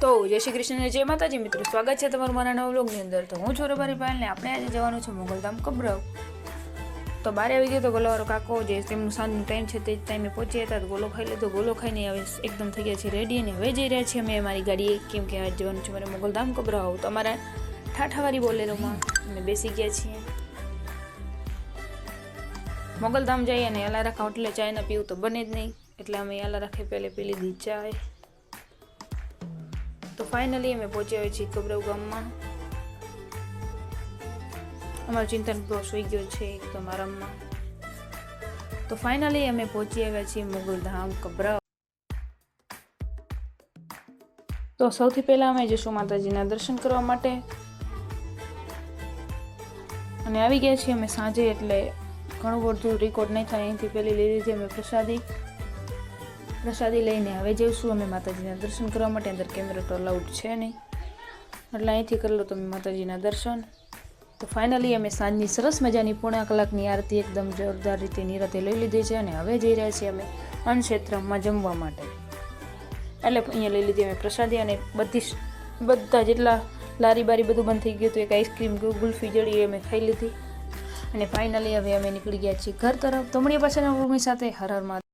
તો જય શ્રી કૃષ્ણ જય માતાજી મિત્રો, સ્વાગત છે તમારું મારા નવા વ્લોગની અંદર। તો હું છું રબારી પાયલ ને આપણે આજે જવાનું છે મોગલધામ કબરાવ। તો બારે આવી ગયો તો ગોલાવાળો કાકો જે તેમનું સાંજનો ટાઈમ છે તે ટાઈમે પહોંચ્યા હતા તો ગોલો ખાઈ લીધો। ગોલો ખાઈને હવે એકદમ થઈ ગયા છે રેડી અને હવે જઈ રહ્યા છીએ અમે અમારી ગાડીએ, કેમ કે આજે જવાનું છે મારે મોગલધામ કબરાવ। તો અમારા ઠાઠાવાળી બોલેરોમાં અમે બેસી ગયા છીએ। મોગલધામ જઈએ અને અલા રાખા એટલે ચાય ના પીવું તો બને જ નહીં, એટલે અમે અલા રાખે પહેલે પી લીધી ચાય। તો ફાઇનલી અમે પહોંચ્યા છીએ કબરાવ ગામમાં। અમારો ચિંતન બ્રો સુઈ ગયો છે એકદમ આરામમાં। તો ફાઇનલી અમે પહોંચી આવ્યા છીએ મોગલધામ કબરાવ। તો સૌથી પહેલા અમે જઈશું માતાજીના દર્શન કરવા માટે અને આવી ગયા છીએ અમે સાંજે, એટલે ઘણું બધું રેકોર્ડ નહીં થાય। અહીંથી પહેલી લઈ લીધી અમે પ્રસાદી લઈને હવે જઈશું અમે માતાજીના દર્શન કરવા માટે। અંદર કેમેરા તો અલાઉડ છે નહીં, એટલે અહીંથી કરી લો તમે માતાજીના દર્શન। તો ફાઇનલી અમે સાંજની સરસ મજાની પોણા કલાકની આરતી એકદમ જોરદાર રીતે નિરાતે લઈ લીધી છે અને હવે જઈ રહ્યા છીએ અમે અન્નક્ષેત્રમાં જમવા માટે। એટલે અહીંયા લઈ લીધી અમે પ્રસાદી અને બધા જેટલા લારી બારી બધું બંધ થઈ ગયું હતું, એક આઈસ્ક્રીમ ગુલ્ફી જડી અમે ખાઈ લીધી અને ફાઇનલી હવે અમે નીકળી ગયા છીએ ઘર તરફ। તો મળીએ પાછળના વ્લોગની સાથે। હર હર મહાદેવ।